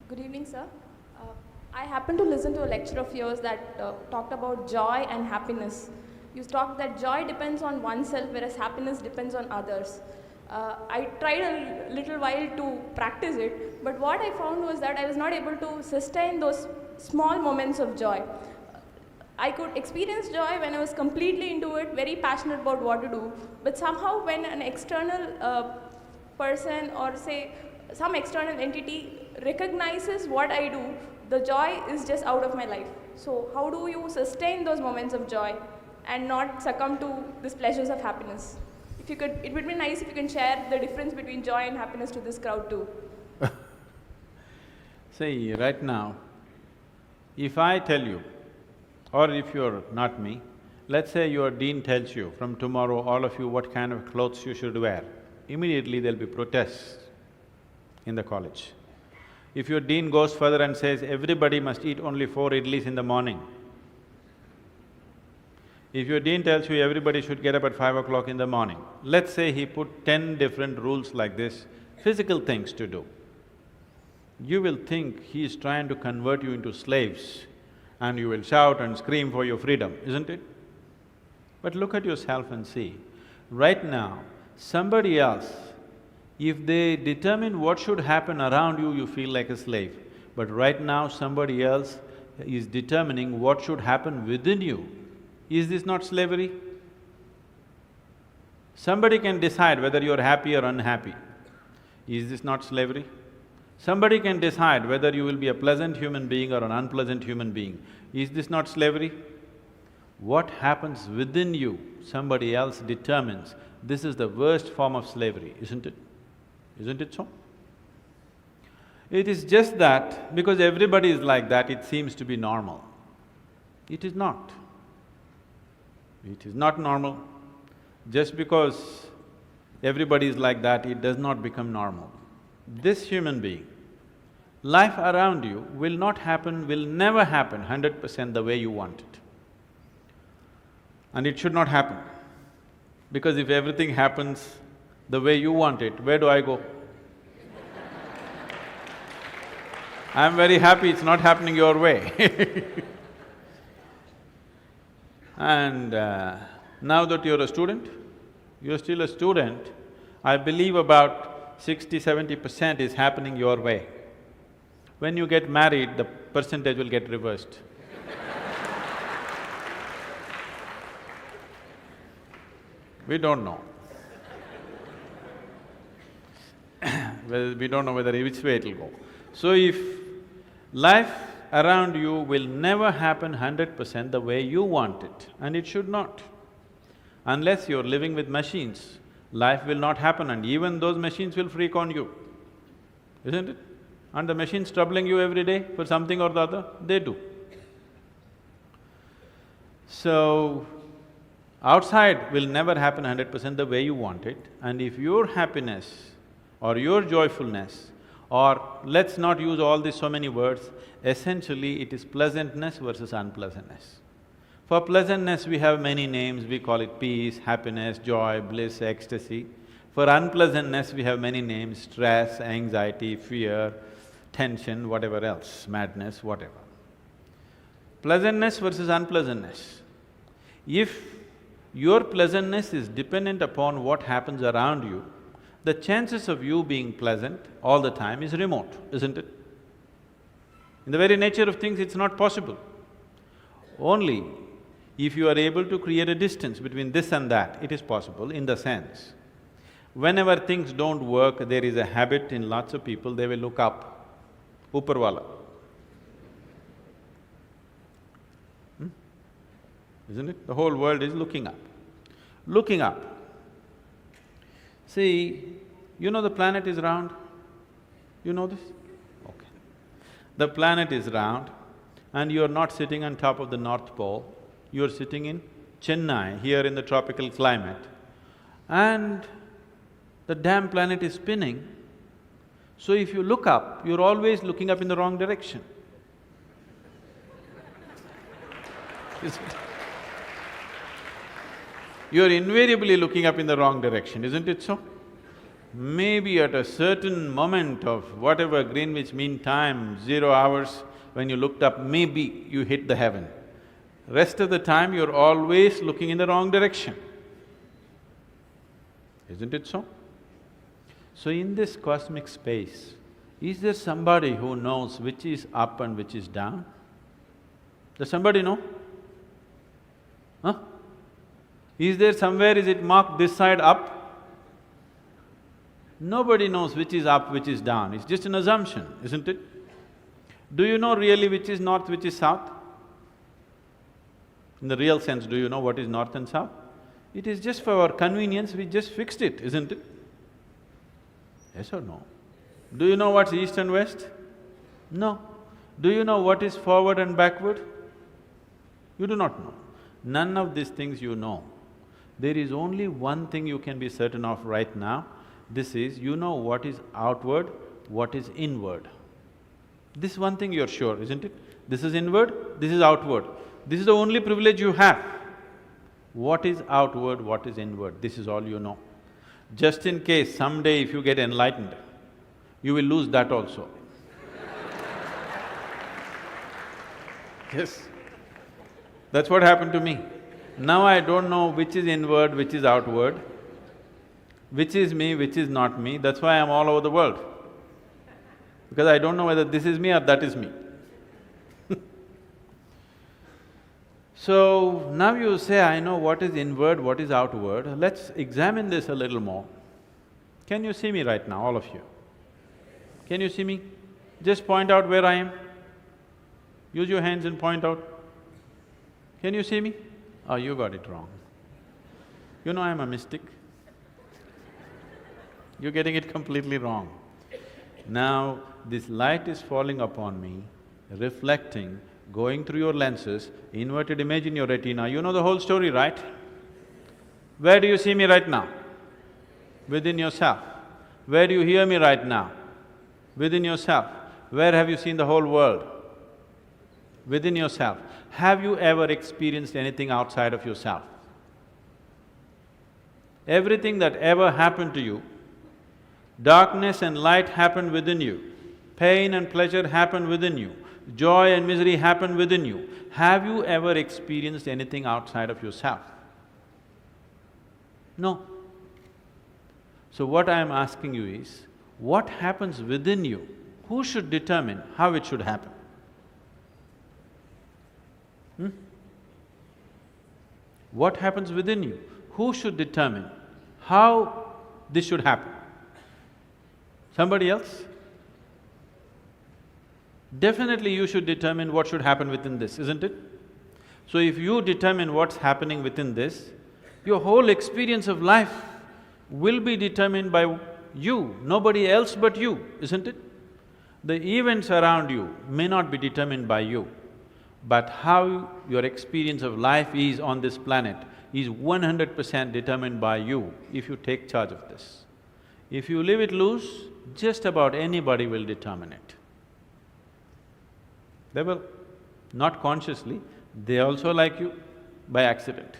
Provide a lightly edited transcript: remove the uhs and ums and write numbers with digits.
Good evening, sir. Uh, I happened to listen to a lecture of yours that talked about joy and happiness. You talked that joy depends on oneself, whereas happiness depends on others. I tried a little while to practice it, but what I found was that I was not able to sustain those small moments of joy. I could experience joy when I was completely into it, very passionate about what to do, but somehow when an external person or say some external entity recognizes what I do, the joy is just out of my life. So how do you sustain those moments of joy and not succumb to these pleasures of happiness? If you could, it would be nice if you can share the difference between joy and happiness to this crowd too. See, right now, if I tell you, or if you're not me, let's say your dean tells you, from tomorrow all of you what kind of clothes you should wear, immediately there'll be protests in the college. If your dean goes further and says, everybody must eat only 4 idlis in the morning, if your dean tells you everybody should get up at 5 o'clock in the morning, let's say he put 10 different rules like this, physical things to do, you will think he is trying to convert you into slaves and you will shout and scream for your freedom, isn't it? But look at yourself and see, right now, somebody else, if they determine what should happen around you, you feel like a slave. But right now, somebody else is determining what should happen within you. Is this not slavery? Somebody can decide whether you're happy or unhappy. Is this not slavery? Somebody can decide whether you will be a pleasant human being or an unpleasant human being. Is this not slavery? What happens within you, somebody else determines. This is the worst form of slavery, isn't it? Isn't it so? It is just that because everybody is like that, it seems to be normal. It is not. It is not normal. Just because everybody is like that, it does not become normal. This human being, life around you will not happen, will never happen 100% the way you want it. And it should not happen. Because if everything happens the way you want it, where do I go? I'm very happy it's not happening your way. And now that you're a student, you're still a student, I believe about 60–70% is happening your way. When you get married, the percentage will get reversed. We don't know. Well, we don't know whether which way it'll go. So if life around you will never happen 100% the way you want it, and it should not. Unless you're living with machines, life will not happen and even those machines will freak on you, isn't it? And the machines troubling you every day for something or the other, they do. So, outside will never happen 100% the way you want it, and if your happiness or your joyfulness, or let's not use all these so many words, essentially it is pleasantness versus unpleasantness. For pleasantness, we have many names, we call it peace, happiness, joy, bliss, ecstasy. For unpleasantness, we have many names, stress, anxiety, fear, tension, whatever else, madness, whatever. Pleasantness versus unpleasantness. If your pleasantness is dependent upon what happens around you, the chances of you being pleasant all the time is remote, isn't it? In the very nature of things, it's not possible. Only if you are able to create a distance between this and that, it is possible in the sense, whenever things don't work, there is a habit in lots of people, they will look up, Upar Isn't it? The whole world is looking up. Looking up. See, you know the planet is round? You know this? Okay. The planet is round and you're not sitting on top of the North Pole, you're sitting in Chennai, here in the tropical climate, and the damn planet is spinning. So if you look up, you're always looking up in the wrong direction. Isn't it? You're invariably looking up in the wrong direction, isn't it so? Maybe at a certain moment of whatever Greenwich Mean Time, 0 hours, when you looked up, maybe you hit the heaven. Rest of the time, you're always looking in the wrong direction. Isn't it so? So in this cosmic space, is there somebody who knows which is up and which is down? Does somebody know? Huh? Is there somewhere, is it marked this side up? Nobody knows which is up, which is down, it's just an assumption, isn't it? Do you know really which is north, which is south? In the real sense, do you know what is north and south? It is just for our convenience, we just fixed it, isn't it? Yes or no? Do you know what's east and west? No. Do you know what is forward and backward? You do not know. None of these things you know. There is only one thing you can be certain of right now. This is, you know what is outward, what is inward. This one thing you're sure, isn't it? This is inward, this is outward. This is the only privilege you have. What is outward, what is inward, this is all you know. Just in case someday if you get enlightened, you will lose that also. Yes, that's what happened to me. Now I don't know which is inward, which is outward, which is me, which is not me, that's why I'm all over the world. Because I don't know whether this is me or that is me. So, now you say, I know what is inward, what is outward, let's examine this a little more. Can you see me right now, all of you? Can you see me? Just point out where I am. Use your hands and point out. Can you see me? Oh, you got it wrong. You know I'm a mystic. You're getting it completely wrong. Now, this light is falling upon me, reflecting, going through your lenses, inverted image in your retina, you know the whole story, right? Where do you see me right now? Within yourself. Where do you hear me right now? Within yourself. Where have you seen the whole world? Within yourself. Have you ever experienced anything outside of yourself? Everything that ever happened to you, darkness and light happened within you, pain and pleasure happened within you, joy and misery happened within you. Have you ever experienced anything outside of yourself? No. So what I am asking you is, what happens within you? Who should determine how it should happen? What happens within you? Who should determine how this should happen? Somebody else? Definitely you should determine what should happen within this, isn't it? So if you determine what's happening within this, your whole experience of life will be determined by you, nobody else but you, isn't it? The events around you may not be determined by you, but how your experience of life is on this planet is 100% determined by you if you take charge of this. If you leave it loose, just about anybody will determine it. They will, not consciously, they also like you by accident.